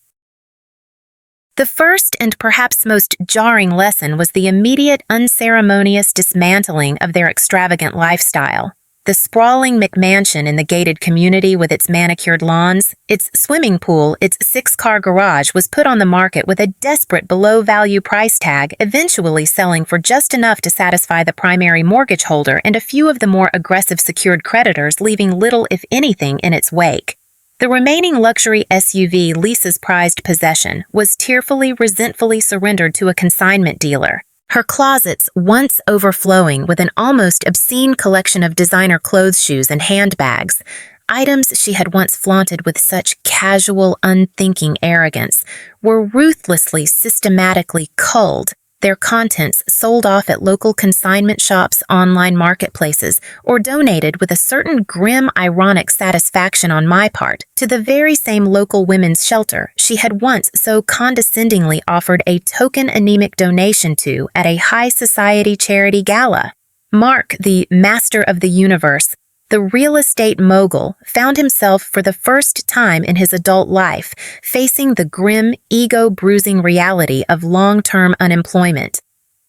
The first and perhaps most jarring lesson was the immediate, unceremonious dismantling of their extravagant lifestyle. The sprawling McMansion in the gated community with its manicured lawns, its swimming pool, its 6-car garage was put on the market with a desperate below-value price tag, eventually selling for just enough to satisfy the primary mortgage holder and a few of the more aggressive secured creditors, leaving little, if anything, in its wake. The remaining luxury SUV, Lisa's prized possession, was tearfully, resentfully surrendered to a consignment dealer. Her closets once overflowing with an almost obscene collection of designer clothes, shoes, and handbags, items she had once flaunted with such casual, unthinking arrogance, were ruthlessly, systematically culled, their contents sold off at local consignment shops, online marketplaces, or donated with a certain grim, ironic satisfaction on my part to the very same local women's shelter she had once so condescendingly offered a token anemic donation to at a high society charity gala. Mark, the master of the universe, the real estate mogul, found himself for the first time in his adult life facing the grim, ego-bruising reality of long-term unemployment.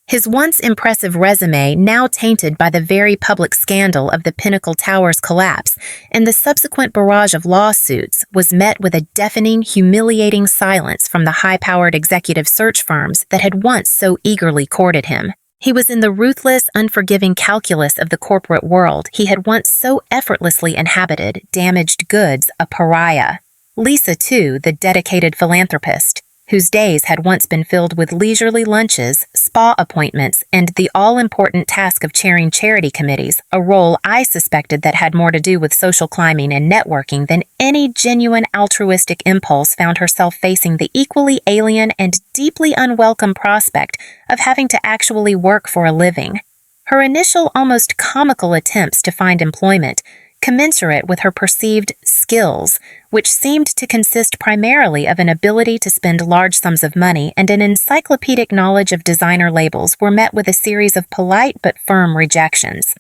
His once impressive resume, now tainted by the very public scandal of the Pinnacle Tower's collapse and the subsequent barrage of lawsuits, was met with a deafening, humiliating silence from the high-powered executive search firms that had once so eagerly courted him. He was in the ruthless, unforgiving calculus of the corporate world he had once so effortlessly inhabited, damaged goods, a pariah. Lisa, too, the dedicated philanthropist, whose days had once been filled with leisurely lunches, spa appointments, and the all-important task of chairing charity committees, a role I suspected that had more to do with social climbing and networking than any genuine altruistic impulse, found herself facing the equally alien and deeply unwelcome prospect of having to actually work for a living. Her initial, almost comical attempts to find employment, commensurate with her perceived skills, which seemed to consist primarily of an ability to spend large sums of money and an encyclopedic knowledge of designer labels, were met with a series of polite but firm rejections.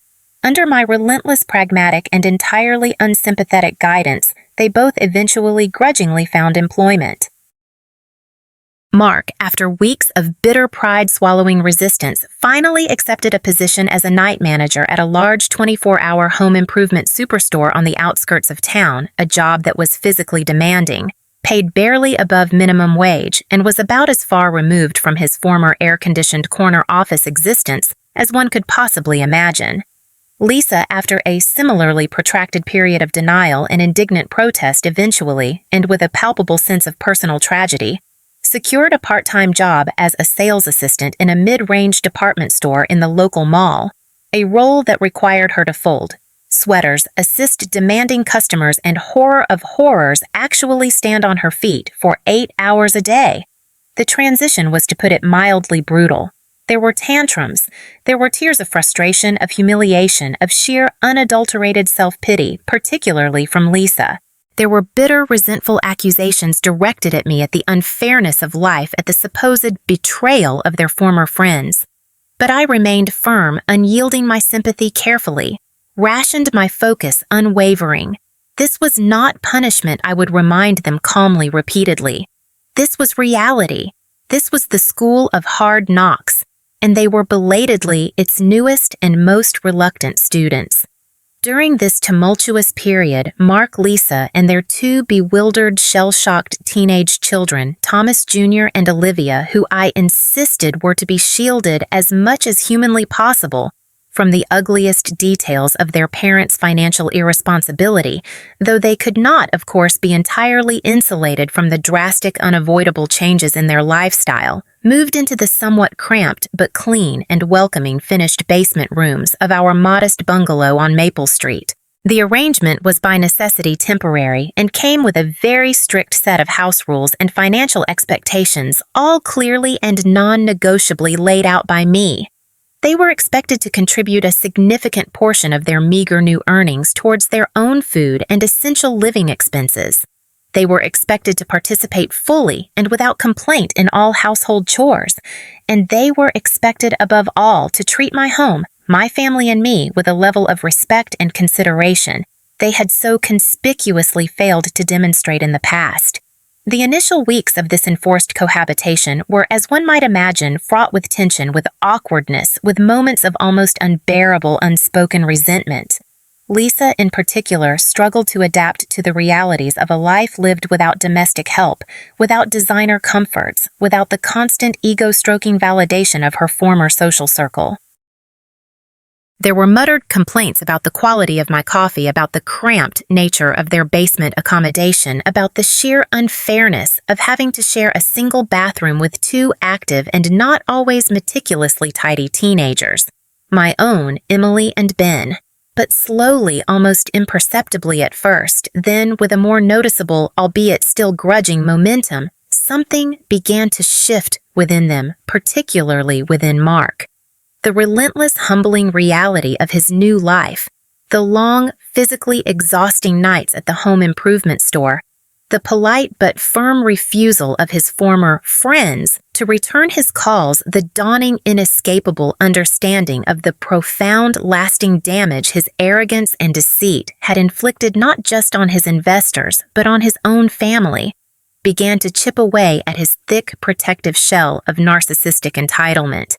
Under my relentless, pragmatic, and entirely unsympathetic guidance, they both eventually grudgingly found employment. Mark, after weeks of bitter pride-swallowing resistance, finally accepted a position as a night manager at a large 24-hour home improvement superstore on the outskirts of town, a job that was physically demanding, paid barely above minimum wage, and was about as far removed from his former air-conditioned corner office existence as one could possibly imagine. Lisa, after a similarly protracted period of denial and indignant protest eventually, and with a palpable sense of personal tragedy, secured a part-time job as a sales assistant in a mid-range department store in the local mall, a role that required her to fold sweaters, assist demanding customers, and horror of horrors actually stand on her feet for 8 hours a day. The transition was, to put it mildly, brutal. There were tantrums. There were tears of frustration, of humiliation, of sheer unadulterated self-pity, particularly from Lisa. There were bitter, resentful accusations directed at me at the unfairness of life, at the supposed betrayal of their former friends. But I remained firm, unyielding my sympathy carefully, rationed my focus unwavering. This was not punishment, I would remind them calmly repeatedly. This was reality. This was the school of hard knocks, and they were belatedly its newest and most reluctant students. During this tumultuous period, Mark, Lisa, and their two bewildered, shell-shocked teenage children, Thomas Jr. and Olivia, who I insisted were to be shielded as much as humanly possible from the ugliest details of their parents' financial irresponsibility, though they could not, of course, be entirely insulated from the drastic, unavoidable changes in their lifestyle, moved into the somewhat cramped but clean and welcoming finished basement rooms of our modest bungalow on Maple Street. The arrangement was by necessity temporary and came with a very strict set of house rules and financial expectations, all clearly and non-negotiably laid out by me. They were expected to contribute a significant portion of their meager new earnings towards their own food and essential living expenses. They were expected to participate fully and without complaint in all household chores, and they were expected above all to treat my home, my family and me with a level of respect and consideration they had so conspicuously failed to demonstrate in the past. The initial weeks of this enforced cohabitation were, as one might imagine, fraught with tension, with awkwardness, with moments of almost unbearable, unspoken resentment. Lisa, in particular, struggled to adapt to the realities of a life lived without domestic help, without designer comforts, without the constant ego-stroking validation of her former social circle. There were muttered complaints about the quality of my coffee, about the cramped nature of their basement accommodation, about the sheer unfairness of having to share a single bathroom with two active and not always meticulously tidy teenagers, my own Emily and Ben. But slowly, almost imperceptibly at first, then with a more noticeable, albeit still grudging momentum, something began to shift within them, particularly within Mark. The relentless, humbling reality of his new life, the long, physically exhausting nights at the home improvement store, the polite but firm refusal of his former friends to return his calls, the dawning, inescapable understanding of the profound, lasting damage his arrogance and deceit had inflicted not just on his investors, but on his own family, began to chip away at his thick, protective shell of narcissistic entitlement.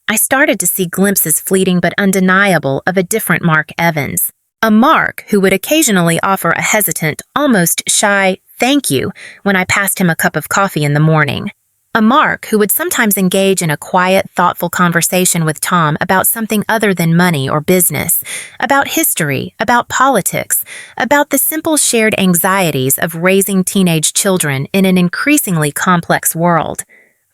I started to see glimpses, fleeting but undeniable, of a different Mark Evans. A Mark who would occasionally offer a hesitant, almost shy thank you when I passed him a cup of coffee in the morning. A Mark who would sometimes engage in a quiet, thoughtful conversation with Tom about something other than money or business, about history, about politics, about the simple shared anxieties of raising teenage children in an increasingly complex world.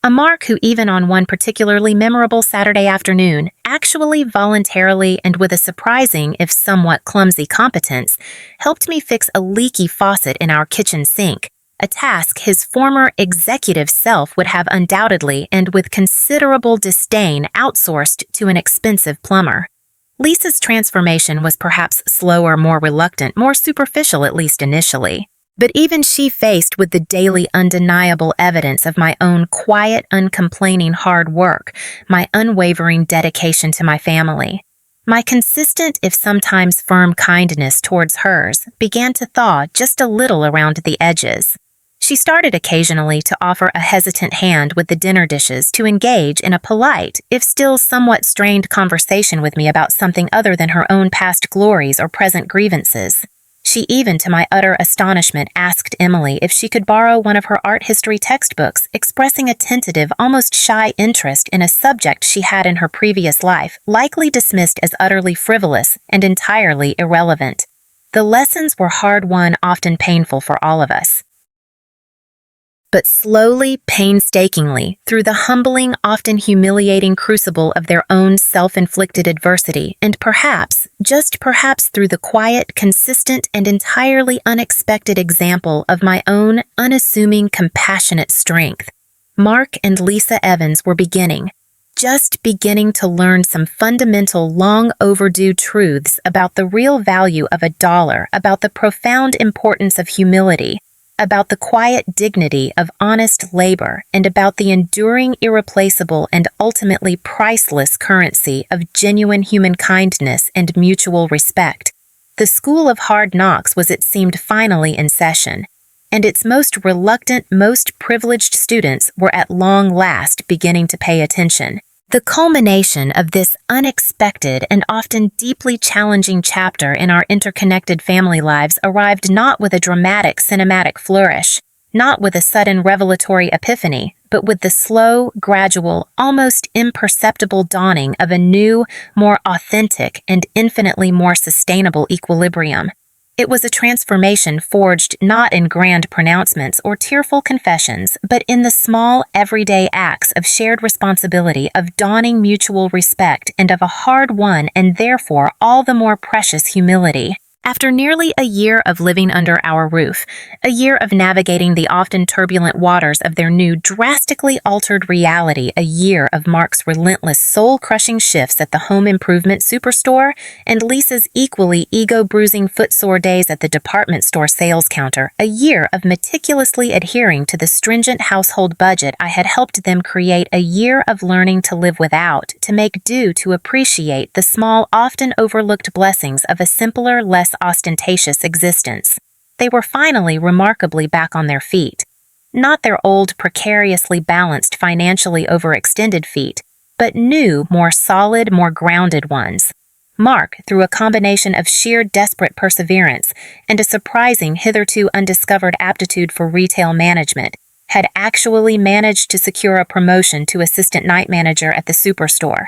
A Mark who, even on one particularly memorable Saturday afternoon, actually voluntarily and with a surprising, if somewhat clumsy competence, helped me fix a leaky faucet in our kitchen sink, a task his former executive self would have undoubtedly and with considerable disdain outsourced to an expensive plumber. Lisa's transformation was perhaps slower, more reluctant, more superficial, at least initially. But even she faced with the daily undeniable evidence of my own quiet, uncomplaining hard work, my unwavering dedication to my family. My consistent, if sometimes firm kindness towards hers began to thaw just a little around the edges. She started occasionally to offer a hesitant hand with the dinner dishes, to engage in a polite, if still somewhat strained conversation with me about something other than her own past glories or present grievances. She even, to my utter astonishment, asked Emily if she could borrow one of her art history textbooks, expressing a tentative, almost shy interest in a subject she had in her previous life, likely dismissed as utterly frivolous and entirely irrelevant. The lessons were hard-won, often painful for all of us. But slowly, painstakingly, through the humbling, often humiliating crucible of their own self-inflicted adversity, and perhaps, just perhaps through the quiet, consistent, and entirely unexpected example of my own unassuming, compassionate strength, Mark and Lisa Evans were just beginning to learn some fundamental, long-overdue truths about the real value of $1, about the profound importance of humility, about the quiet dignity of honest labor, and about the enduring, irreplaceable, and ultimately priceless currency of genuine human kindness and mutual respect. The School of Hard Knocks was, it seemed, finally in session, and its most reluctant, most privileged students were at long last beginning to pay attention. The culmination of this unexpected and often deeply challenging chapter in our interconnected family lives arrived not with a dramatic cinematic flourish, not with a sudden revelatory epiphany, but with the slow, gradual, almost imperceptible dawning of a new, more authentic, and infinitely more sustainable equilibrium. It was a transformation forged not in grand pronouncements or tearful confessions, but in the small, everyday acts of shared responsibility, of dawning mutual respect, and of a hard-won and therefore all the more precious humility. After nearly a year of living under our roof, a year of navigating the often turbulent waters of their new, drastically altered reality, a year of Mark's relentless, soul-crushing shifts at the home improvement superstore, and Lisa's equally ego-bruising, footsore days at the department store sales counter, a year of meticulously adhering to the stringent household budget I had helped them create, a year of learning to live without, to make do, to appreciate the small, often overlooked blessings of a simpler, less ostentatious existence. They were finally remarkably back on their feet. Not their old, precariously balanced, financially overextended feet, but new, more solid, more grounded ones. Mark, through a combination of sheer desperate perseverance and a surprising, hitherto undiscovered aptitude for retail management, had actually managed to secure a promotion to assistant night manager at the superstore.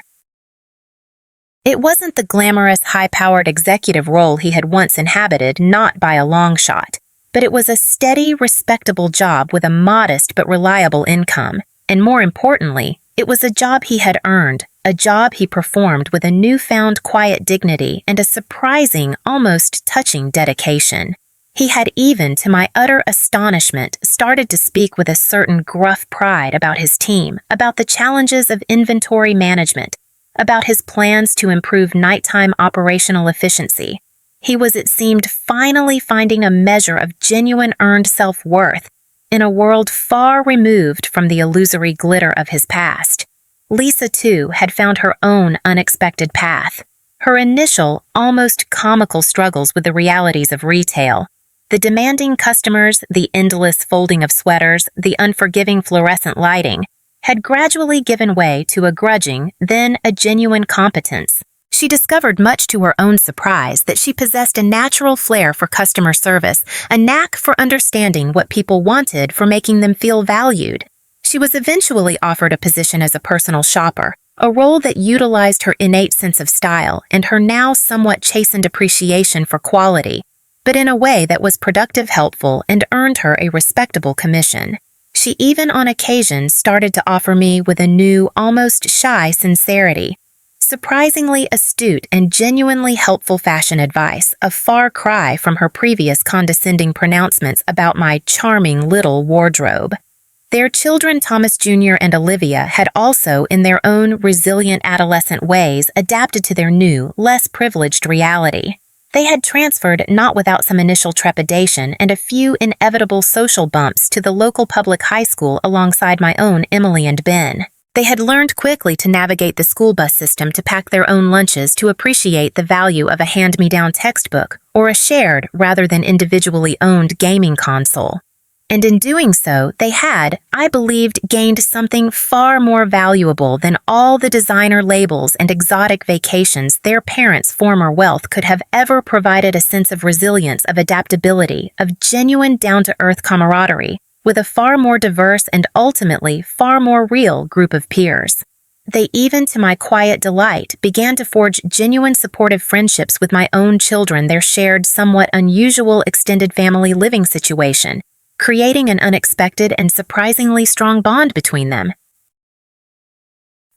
It wasn't the glamorous, high-powered executive role he had once inhabited, not by a long shot, but it was a steady, respectable job with a modest but reliable income, and more importantly, it was a job he had earned, a job he performed with a newfound quiet dignity and a surprising, almost touching dedication. He had even, to my utter astonishment, started to speak with a certain gruff pride about his team, about the challenges of inventory management, about his plans to improve nighttime operational efficiency. He was, it seemed, finally finding a measure of genuine earned self-worth in a world far removed from the illusory glitter of his past. Lisa, too, had found her own unexpected path. Her initial, almost comical struggles with the realities of retail, the demanding customers, the endless folding of sweaters, the unforgiving fluorescent lighting, had gradually given way to a grudging, then a genuine competence. She discovered, much to her own surprise, that she possessed a natural flair for customer service, a knack for understanding what people wanted, for making them feel valued. She was eventually offered a position as a personal shopper, a role that utilized her innate sense of style and her now somewhat chastened appreciation for quality, but in a way that was productive, helpful, and earned her a respectable commission. She even on occasion started to offer me with a new, almost shy sincerity, surprisingly astute and genuinely helpful fashion advice, a far cry from her previous condescending pronouncements about my charming little wardrobe. Their children, Thomas Jr. and Olivia, had also, in their own resilient adolescent ways, adapted to their new, less privileged reality. They had transferred, not without some initial trepidation and a few inevitable social bumps, to the local public high school alongside my own Emily and Ben. They had learned quickly to navigate the school bus system, to pack their own lunches, to appreciate the value of a hand-me-down textbook or a shared rather than individually owned gaming console. And in doing so, they had, I believed, gained something far more valuable than all the designer labels and exotic vacations their parents' former wealth could have ever provided. A sense of resilience, of adaptability, of genuine down-to-earth camaraderie, with a far more diverse and ultimately far more real group of peers. They even, to my quiet delight, began to forge genuine supportive friendships with my own children, their shared, somewhat unusual extended family living situation, creating an unexpected and surprisingly strong bond between them.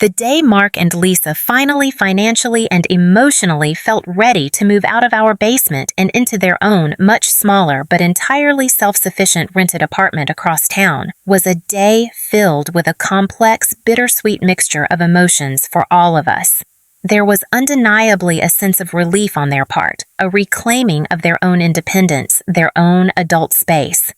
The day Mark and Lisa finally financially and emotionally felt ready to move out of our basement and into their own, much smaller but entirely self-sufficient rented apartment across town was a day filled with a complex, bittersweet mixture of emotions for all of us. There was undeniably a sense of relief on their part, a reclaiming of their own independence, their own adult space.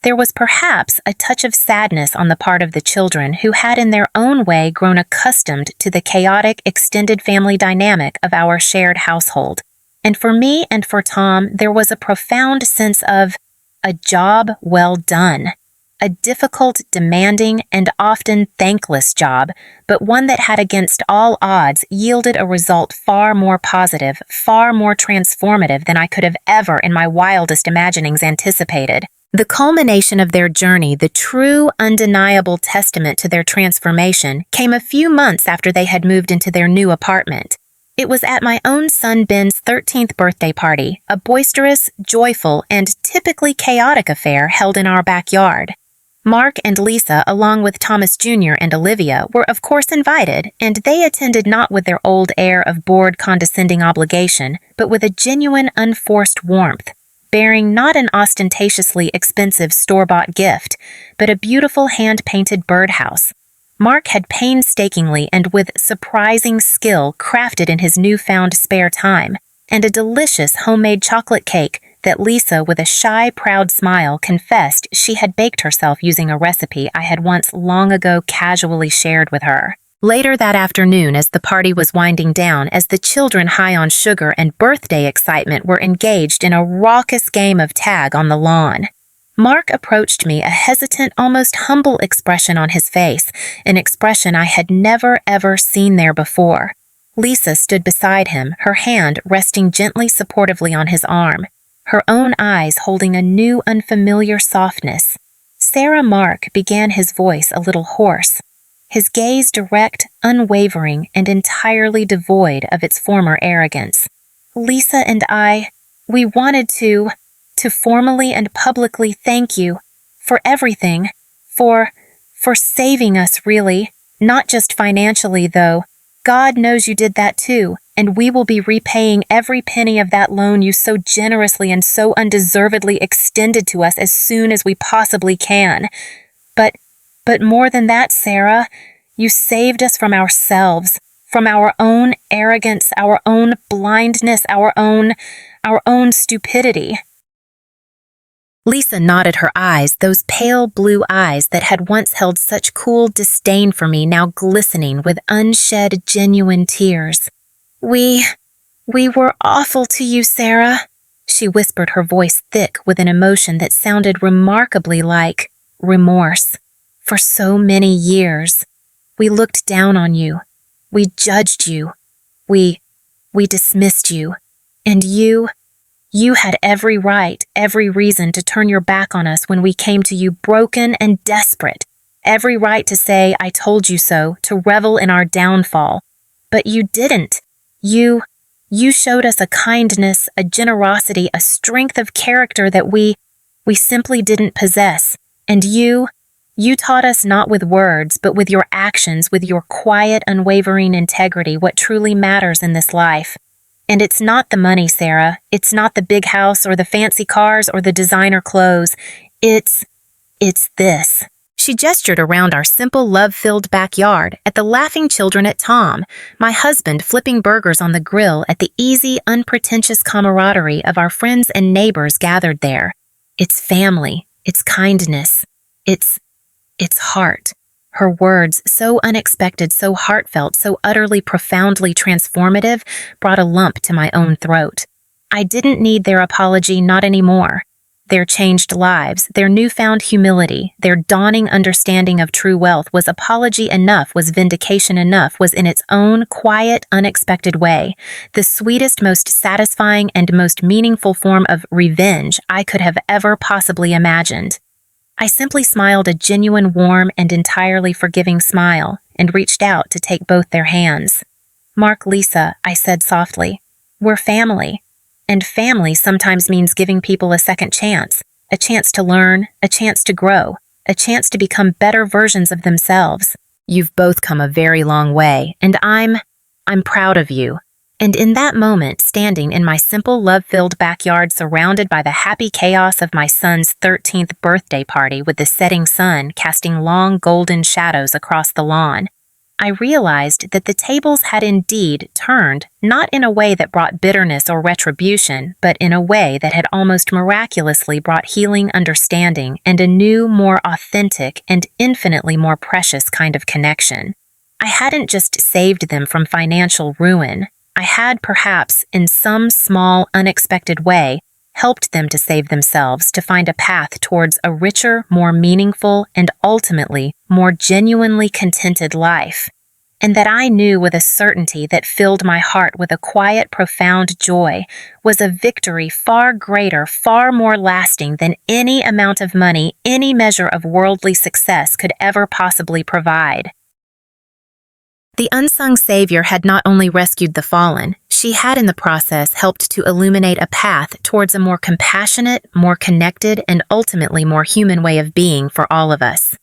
There was perhaps a touch of sadness on the part of the children who had in their own way grown accustomed to the chaotic extended family dynamic of our shared household. And for me and for Tom, there was a profound sense of a job well done. A difficult, demanding, and often thankless job, but one that had against all odds yielded a result far more positive, far more transformative than I could have ever in my wildest imaginings anticipated. The culmination of their journey, the true, undeniable testament to their transformation, came a few months after they had moved into their new apartment. It was at my own son Ben's 13th birthday party, a boisterous, joyful, and typically chaotic affair held in our backyard. Mark and Lisa, along with Thomas Jr. and Olivia, were of course invited, and they attended not with their old air of bored, condescending obligation, but with a genuine, unforced warmth, bearing not an ostentatiously expensive store-bought gift, but a beautiful hand-painted birdhouse. Mark had painstakingly and with surprising skill crafted in his newfound spare time, and a delicious homemade chocolate cake that Lisa, with a shy, proud smile, confessed she had baked herself using a recipe I had once long ago casually shared with her. Later that afternoon, as the party was winding down, as the children high on sugar and birthday excitement were engaged in a raucous game of tag on the lawn, Mark approached me, a hesitant, almost humble expression on his face, an expression I had never ever seen there before. Lisa stood beside him, her hand resting gently supportively on his arm, her own eyes holding a new unfamiliar softness. Sarah Mark began, his voice a little hoarse, his gaze direct, unwavering, and entirely devoid of its former arrogance. Lisa and we wanted to formally and publicly thank you for everything, for saving us, really, not just financially, though. God knows you did that too, and we will be repaying every penny of that loan you so generously and so undeservedly extended to us as soon as we possibly can. But more than that, Sarah, you saved us from ourselves, from our own arrogance, our own blindness, our own stupidity. Lisa nodded her eyes, those pale blue eyes that had once held such cool disdain for me, now glistening with unshed, genuine tears. We were awful to you, Sarah, she whispered, her voice thick with an emotion that sounded remarkably like remorse. For so many years, we looked down on you. We judged you. We dismissed you. And you had every right, every reason to turn your back on us when we came to you broken and desperate. Every right to say, I told you so, to revel in our downfall. But you didn't. You showed us a kindness, a generosity, a strength of character that we simply didn't possess. And you taught us not with words, but with your actions, with your quiet, unwavering integrity, what truly matters in this life. And it's not the money, Sarah. It's not the big house or the fancy cars or the designer clothes. It's this. She gestured around our simple, love-filled backyard, at the laughing children, at Tom, my husband flipping burgers on the grill, at the easy, unpretentious camaraderie of our friends and neighbors gathered there. It's family. It's kindness. It's heart. Her words, so unexpected, so heartfelt, so utterly, profoundly transformative, brought a lump to my own throat. I didn't need their apology, not anymore. their changed lives, their newfound humility, their dawning understanding of true wealth was apology enough, was vindication enough, was in its own quiet, unexpected way, the sweetest, most satisfying, and most meaningful form of revenge I could have ever possibly imagined. I simply smiled a genuine, warm, and entirely forgiving smile and reached out to take both their hands. "Mark, Lisa," I said softly, "we're family. And family sometimes means giving people a second chance, a chance to learn, a chance to grow, a chance to become better versions of themselves. You've both come a very long way, and I'm proud of you." And in that moment, standing in my simple, love-filled backyard surrounded by the happy chaos of my son's 13th birthday party with the setting sun casting long golden shadows across the lawn, I realized that the tables had indeed turned, not in a way that brought bitterness or retribution, but in a way that had almost miraculously brought healing, understanding, and a new, more authentic, and infinitely more precious kind of connection. I hadn't just saved them from financial ruin. I had perhaps, in some small, unexpected way, helped them to save themselves, to find a path towards a richer, more meaningful, and ultimately more genuinely contented life. And that I knew with a certainty that filled my heart with a quiet, profound joy was a victory far greater, far more lasting than any amount of money, any measure of worldly success could ever possibly provide. The unsung savior had not only rescued the fallen, she had in the process helped to illuminate a path towards a more compassionate, more connected, and ultimately more human way of being for all of us.